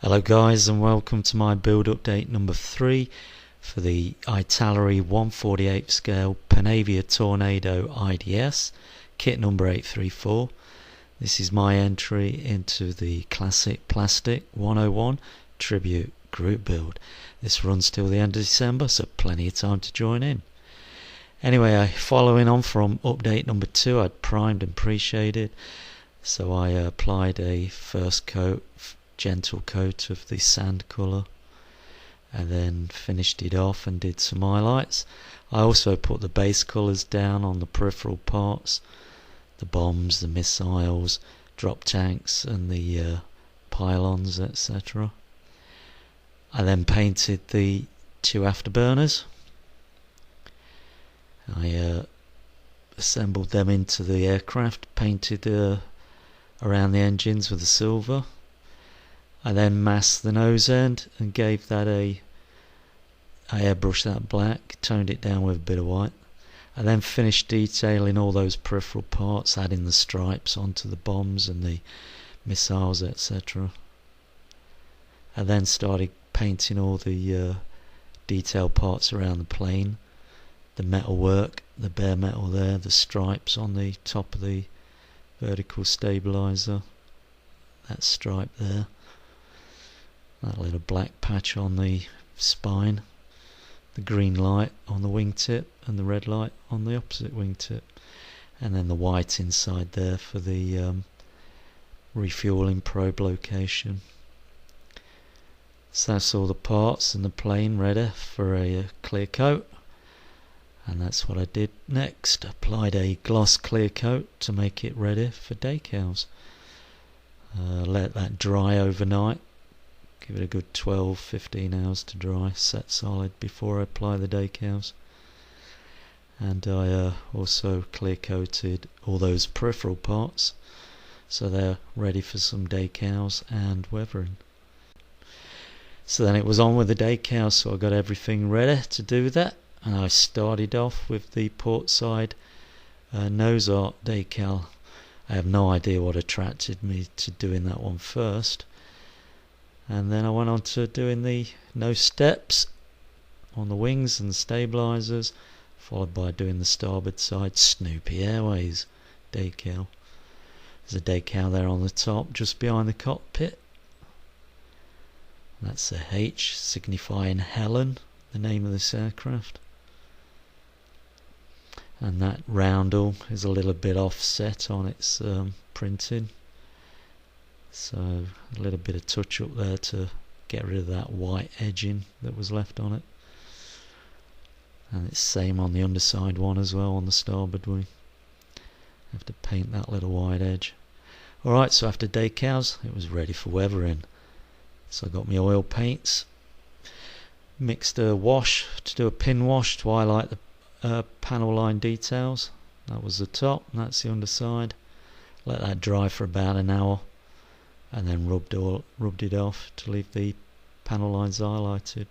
Hello guys, and welcome to my build update number 3 for the Italeri 1/48 scale Panavia Tornado IDS, kit number 834. This is my entry into the Classic Plastic 101 Tribute group build. This runs till the end of December, so plenty of time to join in. Anyway, following on from update number 2, I'd primed and pre-shaded, so I applied a first coat, gentle coat of the sand colour, and then finished it off and did some highlights. I also put the base colours down on the peripheral parts, the bombs, the missiles, drop tanks and the pylons, etc. I then painted the 2 afterburners. I assembled them into the aircraft, painted around the engines with the silver. I then masked the nose end and gave that I airbrushed that black, toned it down with a bit of white. I then finished detailing all those peripheral parts, adding the stripes onto the bombs and the missiles, etc. I then started painting all the detail parts around the plane, the metal work, the bare metal there, the stripes on the top of the vertical stabilizer, that stripe there, that little black patch on the spine, the green light on the wingtip and the red light on the opposite wingtip, and then the white inside there for the refueling probe location. So that's all the parts and the plane ready for a clear coat, and that's what I did next. Applied a gloss clear coat to make it ready for decals. Let that dry overnight. Give it a good 12-15 hours to dry, set solid before I apply the decals. And I also clear coated all those peripheral parts so they're ready for some decals and weathering. So then it was on with the decals, so I got everything ready to do that, and I started off with the port side nose art decal. I have no idea what attracted me to doing that one first. And then I went on to doing the nose steps on the wings and the stabilizers, followed by doing the starboard side Snoopy Airways decal. There's a decal there on the top just behind the cockpit. That's a H signifying Helen, the name of this aircraft. And that roundel is a little bit offset on its printing. So a little bit of touch up there to get rid of that white edging that was left on it. And it's same on the underside one as well, on the starboard wing. Have to paint that little white edge. Alright, so after decals it was ready for weathering. So I got my oil paints, mixed a wash to do a pin wash to highlight the panel line details. That was the top, and that's the underside. Let that dry for about an hour, and then rubbed it off to leave the panel lines highlighted.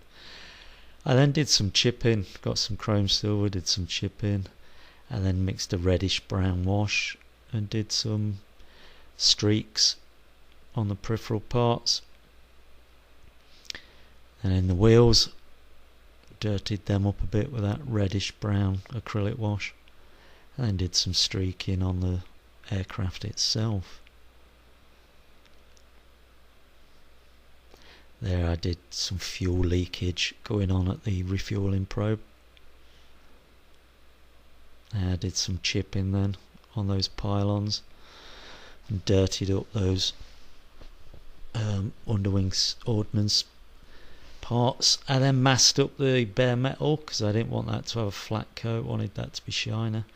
I then did some chipping, got some chrome silver, did some chipping, and then mixed a reddish brown wash and did some streaks on the peripheral parts. And in the wheels, dirtied them up a bit with that reddish brown acrylic wash, and then did some streaking on the aircraft itself. There I did some fuel leakage going on at the refueling probe. I did some chipping then on those pylons and dirtied up those underwings ordnance parts. I then masked up the bare metal because I didn't want that to have a flat coat, wanted that to be shiner,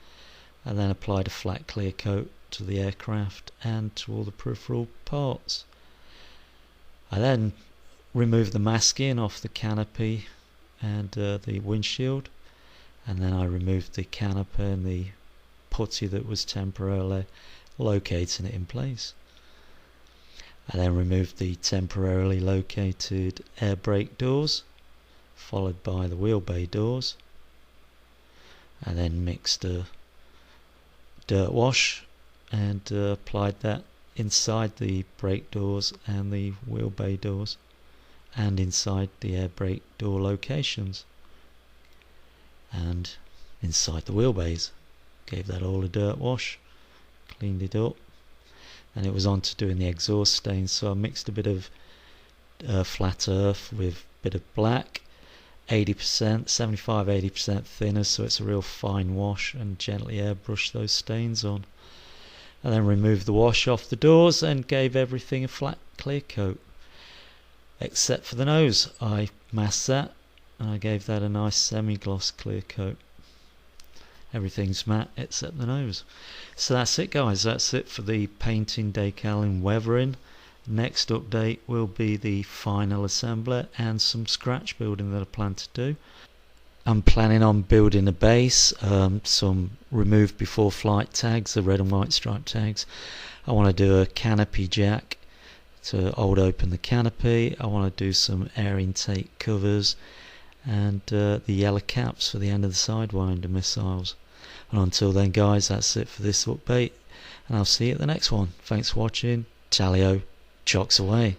and then applied a flat clear coat to the aircraft and to all the peripheral parts. I then removed the masking off the canopy and the windshield, and then I removed the canopy and the putty that was temporarily locating it in place. I then removed the temporarily located air brake doors, followed by the wheel bay doors. I then mixed a dirt wash and applied that inside the brake doors and the wheel bay doors. and inside the air brake door locations, and inside the wheelbase. Gave that all a dirt wash, cleaned it up, and it was on to doing the exhaust stains. So I mixed a bit of flat earth with a bit of black, 80%, 75-80% thinner, so it's a real fine wash, and gently airbrush those stains on. And then removed the wash off the doors and gave everything a flat clear coat, except for the nose. I masked that and I gave that a nice semi-gloss clear coat. Everything's matte except the nose. So that's it, guys. That's it for the painting, decaling, weathering. Next update will be the final assembly and some scratch building that I plan to do. I'm planning on building a base, some removed before flight tags, the red and white stripe tags. I want to do a canopy jack to hold open the canopy. I want to do some air intake covers and the yellow caps for the end of the sidewinder missiles. And until then, guys, that's it for this update, and I'll see you at the next one. Thanks for watching. Talio, chocks away.